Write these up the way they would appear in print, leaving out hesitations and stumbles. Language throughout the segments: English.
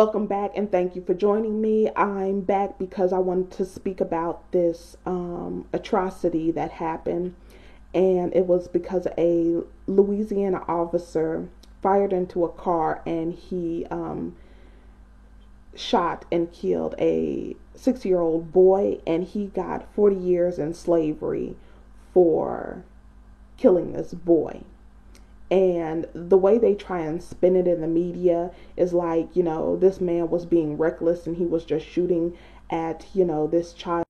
Welcome back and thank you for joining me. I'm back because I wanted to speak about this atrocity that happened, and it was because a Louisiana officer fired into a car and he shot and killed a 6-year-old boy, and he got 40 years in slavery for killing this boy. And the way they try and spin it in the media is like, this man was being reckless and he was just shooting at, this child,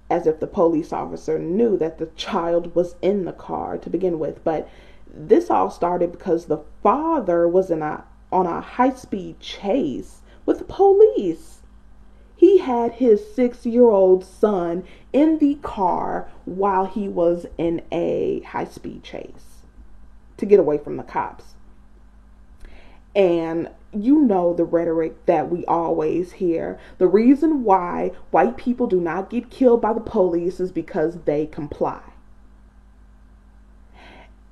as if the police officer knew that the child was in the car to begin with. But this all started because the father was on a high-speed chase with the police. He had his 6-year-old son in the car while he was in a high-speed chase to get away from the cops. And the rhetoric that we always hear. The reason why white people do not get killed by the police is because they comply.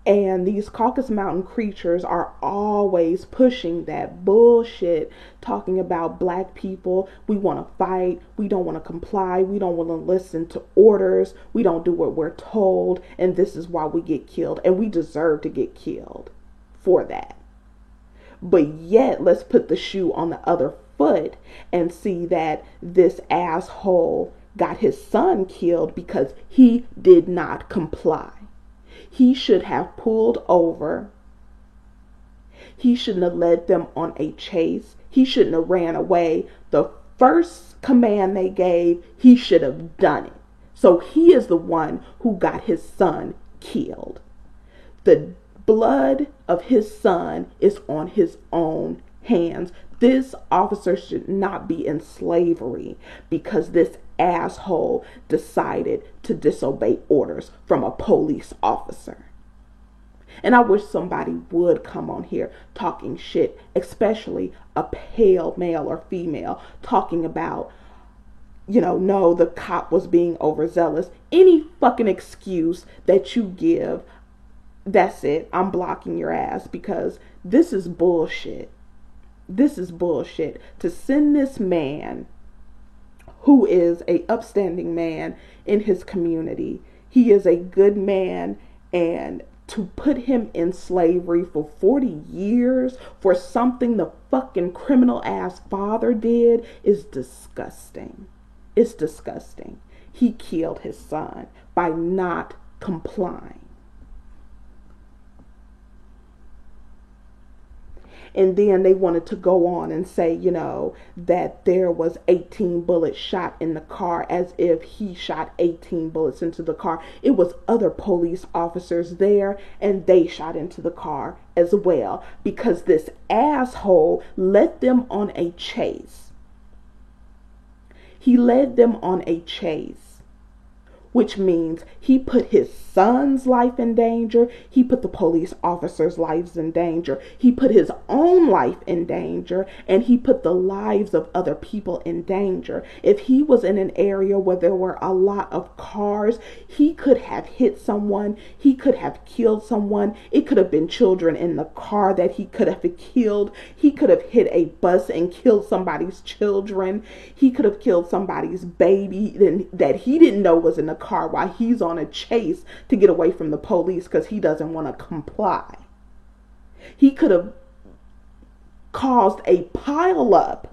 And these Caucasus Mountain creatures are always pushing that bullshit, talking about black people. We want to fight. We don't want to comply. We don't want to listen to orders. We don't do what we're told. And this is why we get killed. And we deserve to get killed for that. But yet, let's put the shoe on the other foot and see that this asshole got his son killed because he did not comply. He should have pulled over. He shouldn't have led them on a chase. He shouldn't have ran away. The first command they gave, he should have done it. So he is the one who got his son killed. The blood of his son is on his own hands. This officer should not be in slavery because this asshole decided to disobey orders from a police officer. And I wish somebody would come on here talking shit, especially a pale male or female, talking about, no, the cop was being overzealous. Any fucking excuse that you give, that's it. I'm blocking your ass because this is bullshit. This is bullshit. To send this man, who is a upstanding man in his community, he is a good man, and to put him in slavery for 40 years for something the fucking criminal ass father did is disgusting. It's disgusting. He killed his son by not complying. And then they wanted to go on and say, that there was 18 bullets shot in the car, as if he shot 18 bullets into the car. It was other police officers there, and they shot into the car as well, because this asshole led them on a chase. He led them on a chase, which means he put his son's life in danger. He put the police officers' lives in danger. He put his own life in danger, and he put the lives of other people in danger. If he was in an area where there were a lot of cars, he could have hit someone. He could have killed someone. It could have been children in the car that he could have killed. He could have hit a bus and killed somebody's children. He could have killed somebody's baby that he didn't know was in the car while he's on a chase to get away from the police because he doesn't want to comply. He could have caused a pileup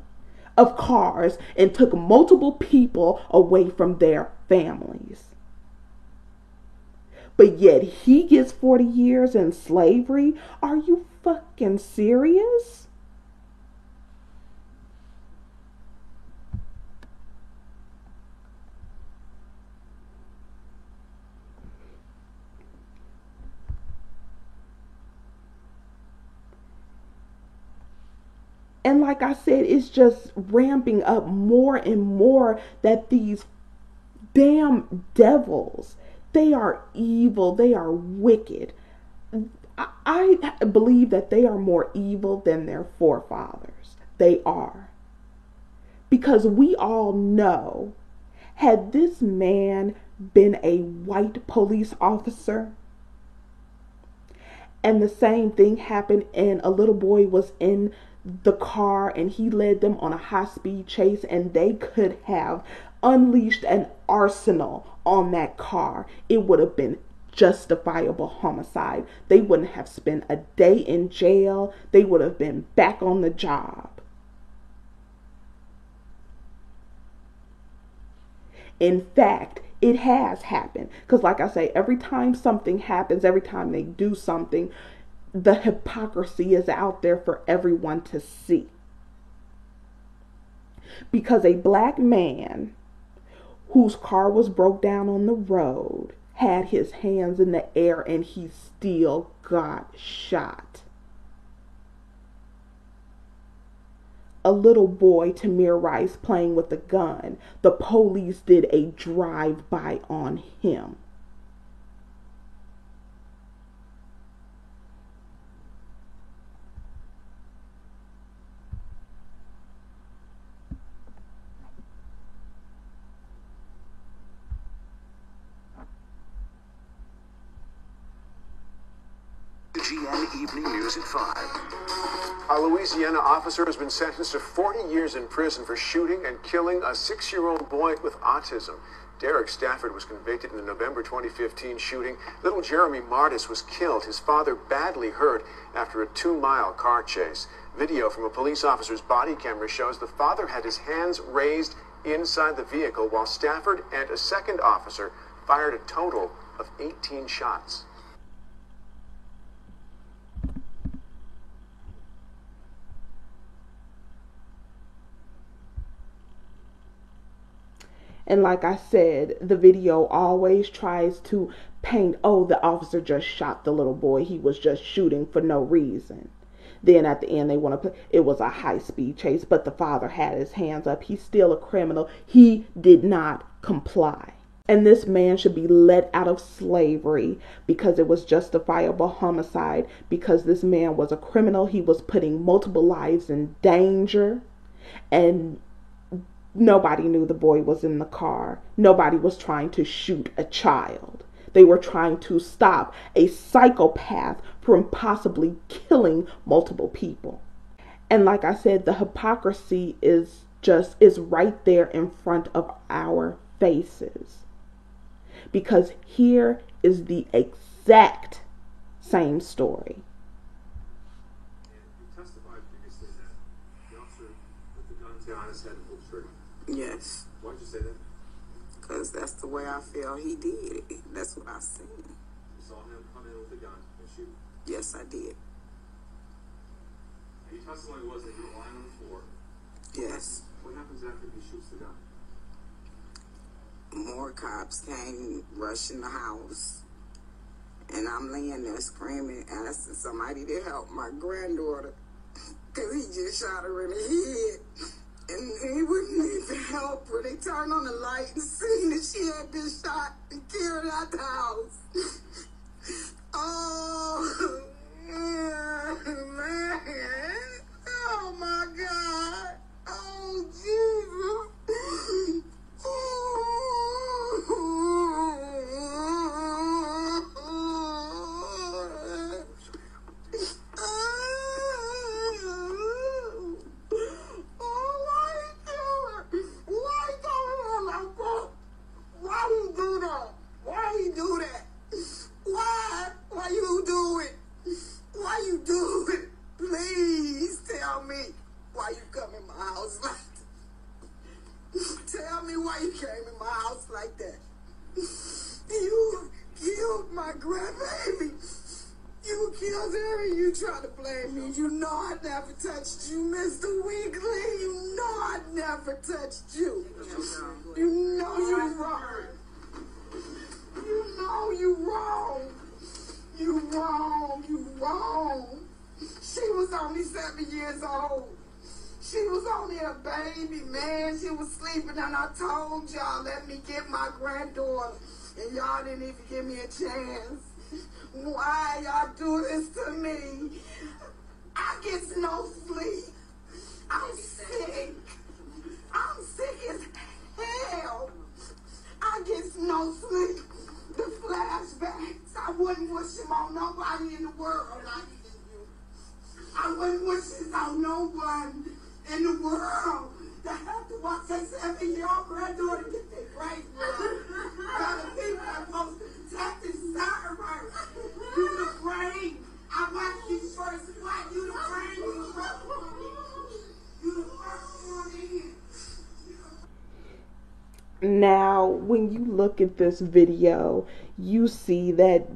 of cars and took multiple people away from their families. But yet he gets 40 years in slavery? Are you fucking serious? And like I said, it's just ramping up more and more that these damn devils, they are evil, they are wicked. I believe that they are more evil than their forefathers. They are. Because we all know, had this man been a white police officer, and the same thing happened and a little boy was in the car and he led them on a high-speed chase, and they could have unleashed an arsenal on that car. It would have been justifiable homicide. They wouldn't have spent a day in jail. They would have been back on the job. In fact, it has happened. Because like I say, every time something happens, every time they do something, the hypocrisy is out there for everyone to see. Because a black man whose car was broke down on the road had his hands in the air and he still got shot. A little boy, Tamir Rice, playing with a gun. The police did a drive-by on him. GN Evening News at 5. A Louisiana officer has been sentenced to 40 years in prison for shooting and killing a 6-year-old boy with autism. Derek Stafford was convicted in the November 2015 shooting. Little Jeremy Martis was killed, his father badly hurt after a 2-mile car chase. Video from a police officer's body camera shows the father had his hands raised inside the vehicle while Stafford and a second officer fired a total of 18 shots. And like I said, the video always tries to paint, oh, the officer just shot the little boy. He was just shooting for no reason. Then at the end, they want to put, it was a high-speed chase, but the father had his hands up. He's still a criminal. He did not comply. And this man should be let out of slavery because it was justifiable homicide, because this man was a criminal. He was putting multiple lives in danger, and nobody knew the boy was in the car. Nobody was trying to shoot a child. They were trying to stop a psychopath from possibly killing multiple people. And like I said, the hypocrisy is right there in front of our faces. Because here is the exact same story. You testified previously that the officer put the gun to his head and pulled the trigger. Yes. Why'd you say that? Because that's the way I feel he did it. That's what I seen. You saw him come in with the gun and shoot. Yes, I did. And your testimony was that you were lying on the floor. Yes. What happens after he shoots the gun? More cops came rushing the house. And I'm laying there screaming, asking somebody to help my granddaughter. Because he just shot her in the head. And he wouldn't even help her. They turned on the light and seen that she had been shot and killed out the house. Oh, man. Oh, my God. Oh, Jesus. Tell me why you came in my house like that. You killed my grandbaby. You killed her and you try to blame me. You know I never touched you, Mr. Weekly. You know I never touched you. You know you're wrong. You know you're wrong. You wrong. You wrong. She was only 7 years old. She was only a baby, man. She was sleeping, and I told y'all, let me get my granddaughter. And y'all didn't even give me a chance. Why y'all do this to me? I get no sleep. I'm sick. I'm sick as hell. I get no sleep. The flashbacks, I wouldn't wish them on nobody in the world. I I wouldn't wish this on no one in the world to have to watch their 7-year-old granddaughter get their grades wrong. Now the people are supposed to protect and serve. You the brain. I watched these first fight. You the brain. You the first one. You the first one in. Now, when you look at this video, you see that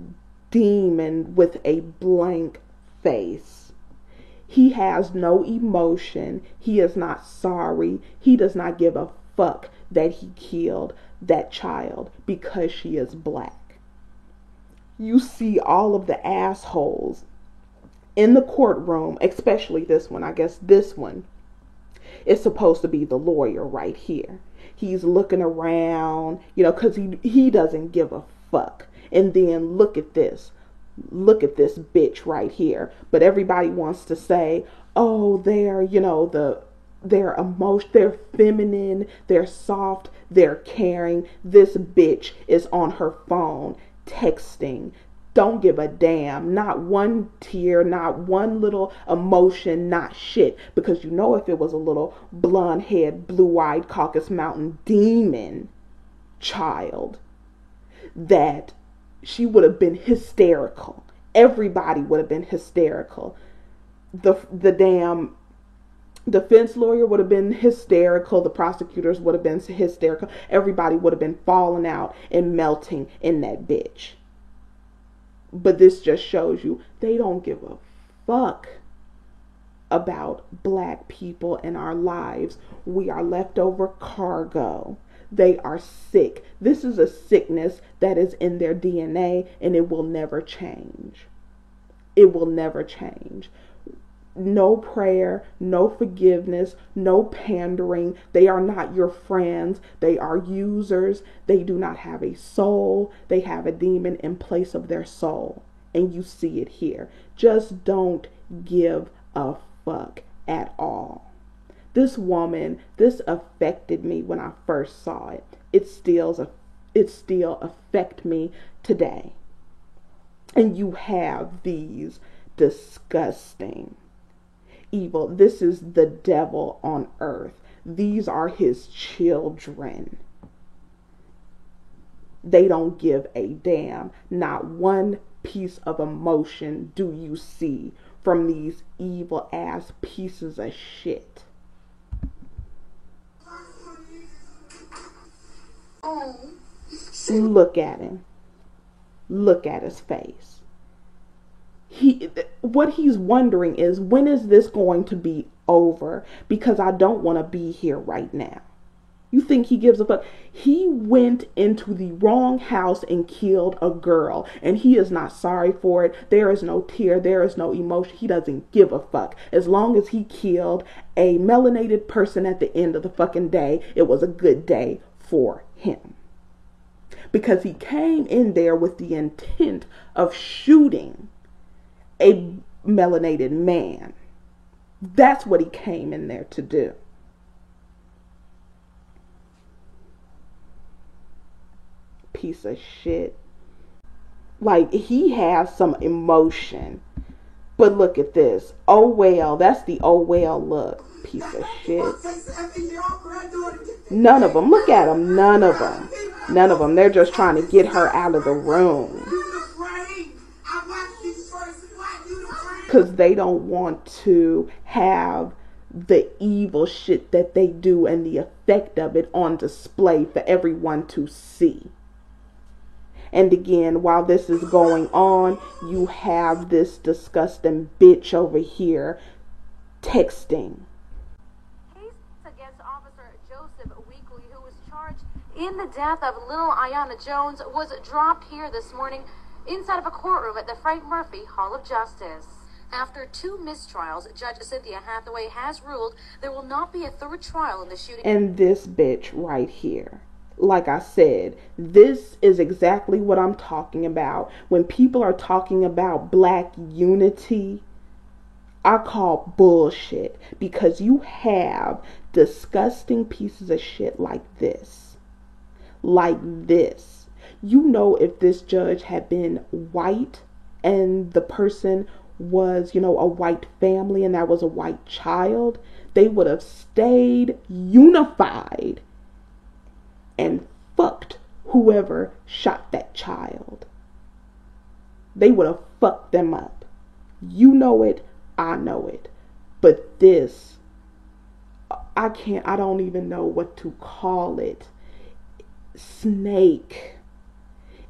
demon with a blank face. He has no emotion. He is not sorry. He does not give a fuck that he killed that child because she is black. You see all of the assholes in the courtroom, especially this one. I guess this one is supposed to be the lawyer right here. He's looking around, because he doesn't give a fuck. And then look at this. Look at this bitch right here. But everybody wants to say, oh, they're feminine, they're soft, they're caring. This bitch is on her phone texting. Don't give a damn. Not one tear, not one little emotion, not shit. Because if it was a little blonde-haired, blue-eyed Caucasus Mountain demon child, that she would have been hysterical. Everybody would have been hysterical. The damn defense lawyer would have been hysterical. The prosecutors would have been hysterical. Everybody would have been falling out and melting in that bitch. But this just shows you they don't give a fuck about black people in our lives. We are leftover cargo. They are sick. This is a sickness that is in their DNA, and it will never change. It will never change. No prayer, no forgiveness, no pandering. They are not your friends. They are users. They do not have a soul. They have a demon in place of their soul. And you see it here. Just don't give a fuck at all. This woman, this affected me when I first saw it. It still affects me today. And you have these disgusting evil. This is the devil on earth. These are his children. They don't give a damn. Not one piece of emotion do you see from these evil ass pieces of shit. Look at him. Look at his face. What he's wondering is, when is this going to be over? Because I don't want to be here right now. You think he gives a fuck? He went into the wrong house and killed a girl, and he is not sorry for it. There is no tear. There is no emotion. He doesn't give a fuck. As long as he killed a melanated person at the end of the fucking day, it was a good day for him. Because he came in there with the intent of shooting a melanated man. That's what he came in there to do. Piece of shit. Like, he has some emotion. But look at this. Oh well. That's the oh well look. Piece of shit. None of them. Look at them. None of them. None of them. They're just trying to get her out of the room. Because they don't want to have the evil shit that they do and the effect of it on display for everyone to see. And again, while this is going on, you have this disgusting bitch over here texting. Case against Officer Joseph Weekly, who was charged in the death of little Aiyana Jones, was dropped here this morning inside of a courtroom at the Frank Murphy Hall of Justice. After 2 mistrials, Judge Cynthia Hathaway has ruled there will not be a third trial in the shooting. And this bitch right here. Like I said, this is exactly what I'm talking about. When people are talking about black unity, I call bullshit. Because you have disgusting pieces of shit like this. Like this. You know, if this judge had been white and the person was, a white family and that was a white child, they would have stayed unified and fucked whoever shot that child. They would have fucked them up. You know it, I know it. But this, I don't even know what to call it. Snake.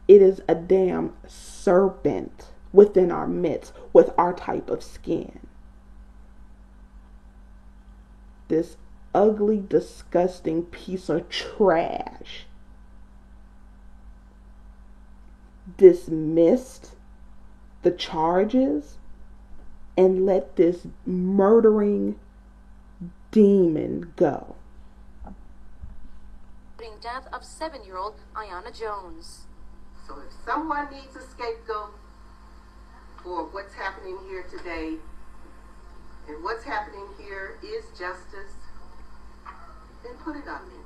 It is a damn serpent within our midst with our type of skin. This ugly, disgusting piece of trash dismissed the charges and let this murdering demon go. Death of 7-year-old Ayanna Jones. So if someone needs a scapegoat for what's happening here today, and what's happening here is justice, then put it on me.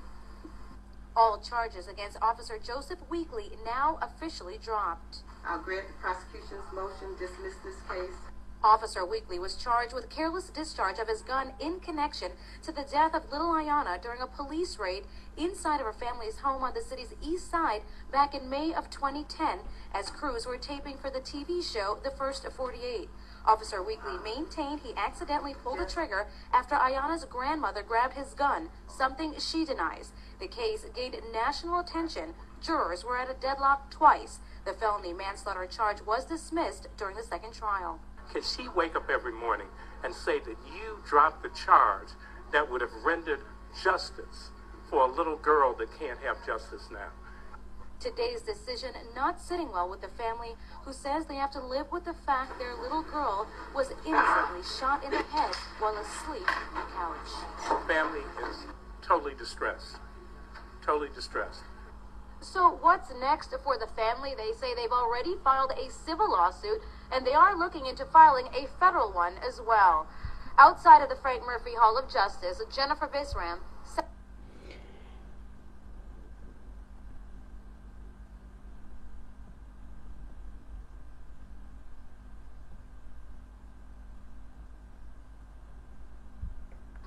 All charges against Officer Joseph Weekley now officially dropped. I'll grant the prosecution's motion, dismiss this case. Officer Weekley was charged with careless discharge of his gun in connection to the death of little Ayanna during a police raid inside of her family's home on the city's east side back in May of 2010 as crews were taping for the TV show The First 48. Officer Weekley maintained he accidentally pulled the trigger after Ayanna's grandmother grabbed his gun, something she denies. The case gained national attention. Jurors were at a deadlock twice. The felony manslaughter charge was dismissed during the second trial. Can she wake up every morning and say that you dropped the charge that would have rendered justice for a little girl that can't have justice now? Today's decision not sitting well with the family, who says they have to live with the fact their little girl was innocently shot in the head while asleep on the couch. Family is totally distressed. Totally distressed. So what's next for the family? They say they've already filed a civil lawsuit, and they are looking into filing a federal one as well. Outside of the Frank Murphy Hall of Justice, Jennifer Visram.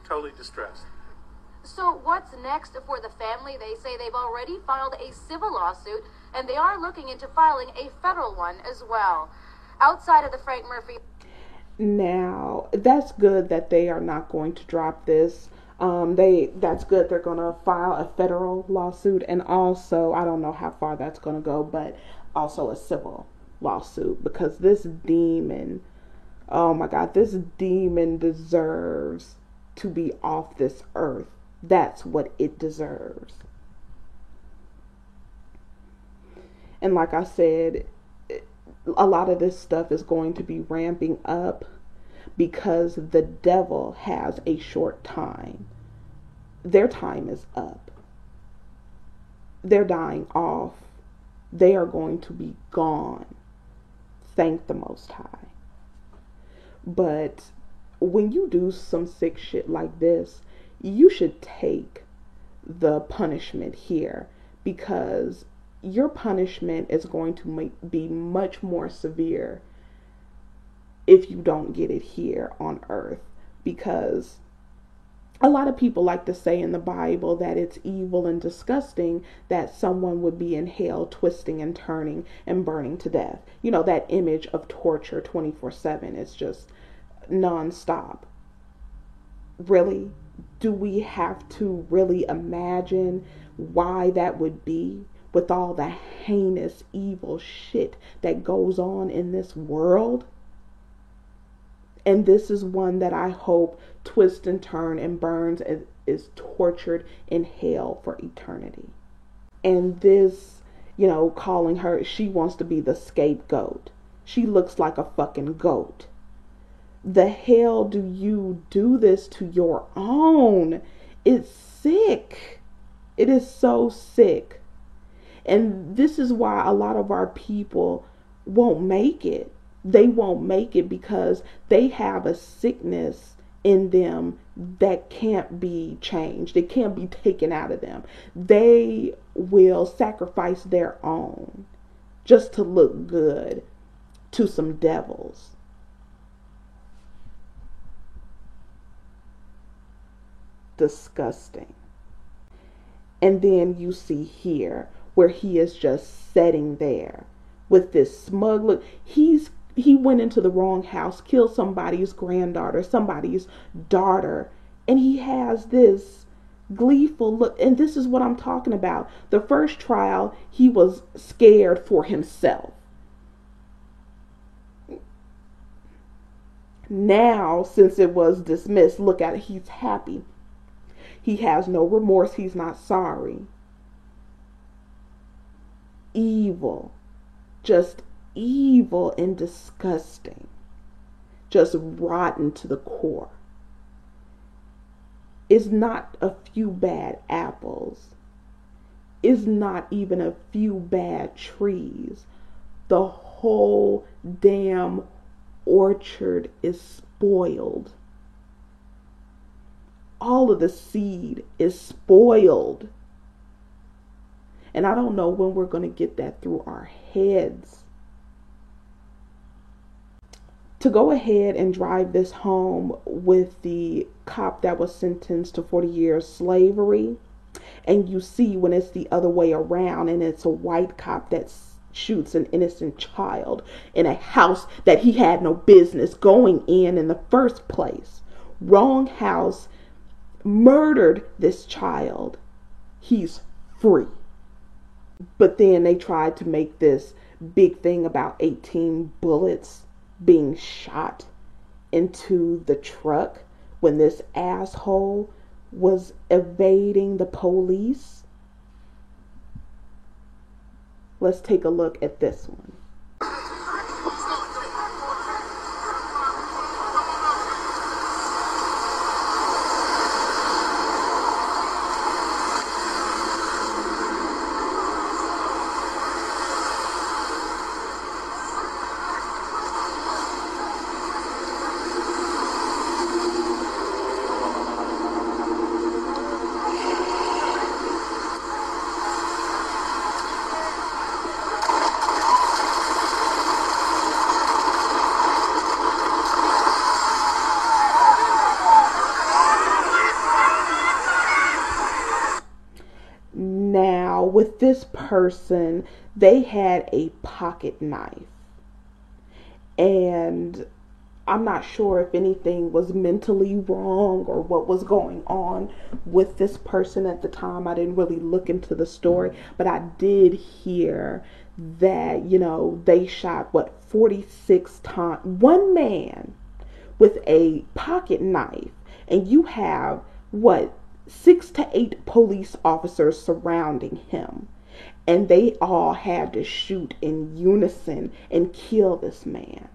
Totally distressed. So what's next for the family? They say they've already filed a civil lawsuit, and they are looking into filing a federal one as well. Outside of the Frank Murphy. Now, that's good that they are not going to drop this. That's good. They're going to file a federal lawsuit, and also, I don't know how far that's going to go, but also a civil lawsuit, because this demon, oh my God, this demon deserves to be off this earth. That's what it deserves. And like I said, a lot of this stuff is going to be ramping up because the devil has a short time. Their time is up. They're dying off. They are going to be gone. Thank the Most High. But when you do some sick shit like this, you should take the punishment here, because your punishment is going to be much more severe if you don't get it here on earth. Because a lot of people like to say in the Bible that it's evil and disgusting that someone would be in hell twisting and turning and burning to death. You know, that image of torture 24/7 is just nonstop. Really? Do we have to really imagine why that would be, with all the heinous, evil shit that goes on in this world? And this is one that I hope twists and turns and burns and is tortured in hell for eternity. And this, calling her, she wants to be the scapegoat. She looks like a fucking goat. The hell do you do this to your own? It's sick. It is so sick. And this is why a lot of our people won't make it. They won't make it because they have a sickness in them that can't be changed. It can't be taken out of them. They will sacrifice their own just to look good to some devils. disgusting. And then you see here where he is just sitting there with this smug look. He went into the wrong house, killed somebody's granddaughter, somebody's daughter, and he has this gleeful look. And this is what I'm talking about. The first trial, he was scared for himself. Now, since it was dismissed, look at it, he's happy. He has no remorse, he's not sorry. Evil. Just evil and disgusting. Just rotten to the core. It's not a few bad apples. It's not even a few bad trees. The whole damn orchard is spoiled. All of the seed is spoiled. And I don't know when we're going to get that through our heads. To go ahead and drive this home with the cop that was sentenced to 40 years slavery, and you see when it's the other way around and it's a white cop that shoots an innocent child in a house that he had no business going in the first place. Wrong house, murdered this child. He's free. But then they tried to make this big thing about 18 bullets being shot into the truck when this asshole was evading the police. Let's take a look at this one. Now, with this person, they had a pocket knife. And I'm not sure if anything was mentally wrong or what was going on with this person at the time. I didn't really look into the story, but I did hear that, they shot, 46 times. One man with a pocket knife, and you have, 6 to 8 police officers surrounding him, and they all had to shoot in unison and kill this man.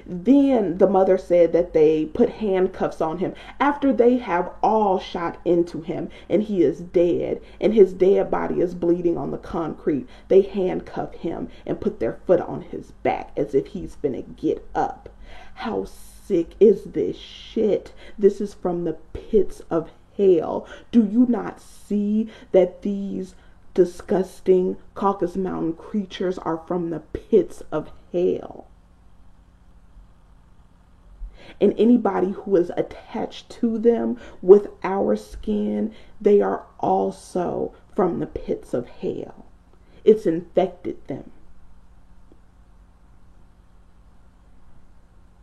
Then the mother said that they put handcuffs on him after they have all shot into him and he is dead and his dead body is bleeding on the concrete. They handcuff him and put their foot on his back as if he's gonna get up. How sick is this shit? This is from the pits of hell. Do you not see that these disgusting Caucasus Mountain creatures are from the pits of hell? And anybody who is attached to them with our skin, they are also from the pits of hell. It's infected them.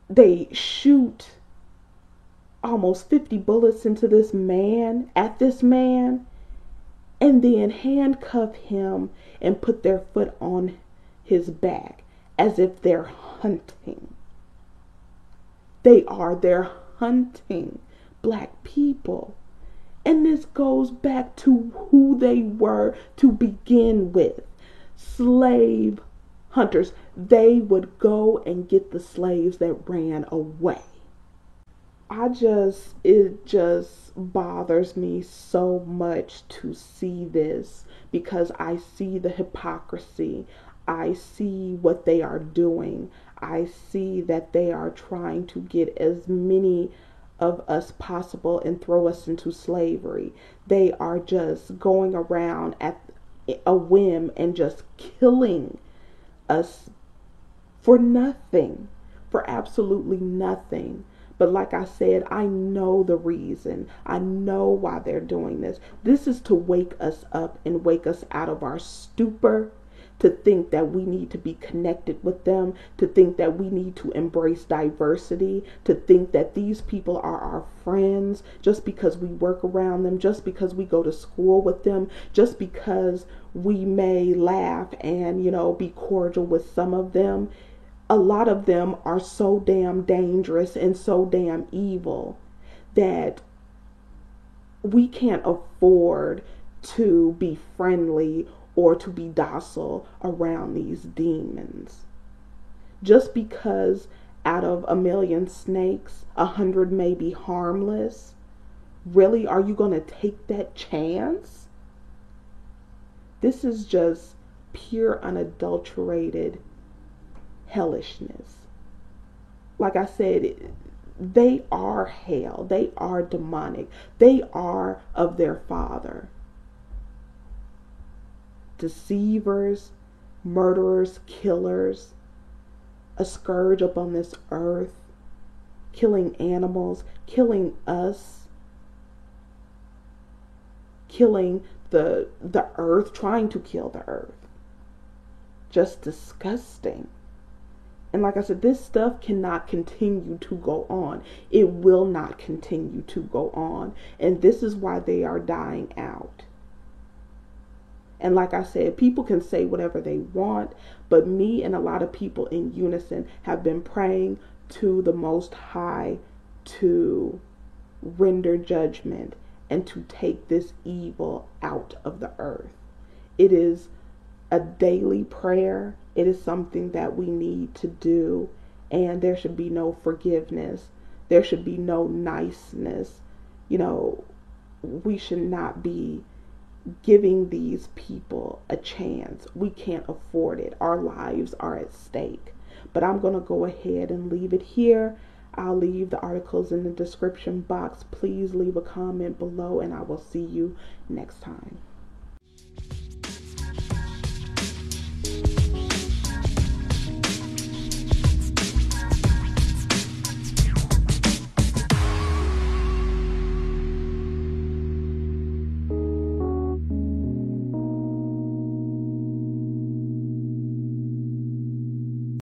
They shoot almost 50 bullets into this man, and then handcuff him and put their foot on his back as if they're hunting. They're hunting black people. And this goes back to who they were to begin with. Slave hunters. They would go and get the slaves that ran away. It just bothers me so much to see this, because I see the hypocrisy. I see what they are doing. I see that they are trying to get as many of us possible and throw us into slavery. They are just going around at a whim and just killing us for nothing, for absolutely nothing. But like I said, I know the reason. I know why they're doing this. This is to wake us up and wake us out of our stupor, to think that we need to be connected with them, to think that we need to embrace diversity, to think that these people are our friends just because we work around them, just because we go to school with them, just because we may laugh and, be cordial with some of them. A lot of them are so damn dangerous and so damn evil that we can't afford to be friendly or to be docile around these demons. Just because out of 1,000,000 snakes, 100 may be harmless, really, are you going to take that chance? This is just pure, unadulterated hellishness. Like I said, they are hell. They are demonic. They are of their father. Deceivers, murderers, killers, a scourge upon this earth, killing animals, killing us, killing the earth, trying to kill the earth. Just disgusting. And like I said, this stuff cannot continue to go on. It will not continue to go on. And this is why they are dying out. And like I said, people can say whatever they want, but me and a lot of people in unison have been praying to the Most High to render judgment and to take this evil out of the earth. It is a daily prayer. It is something that we need to do, and there should be no forgiveness. There should be no niceness. We should not be giving these people a chance. We can't afford it. Our lives are at stake. But I'm going to go ahead and leave it here. I'll leave the articles in the description box. Please leave a comment below, and I will see you next time.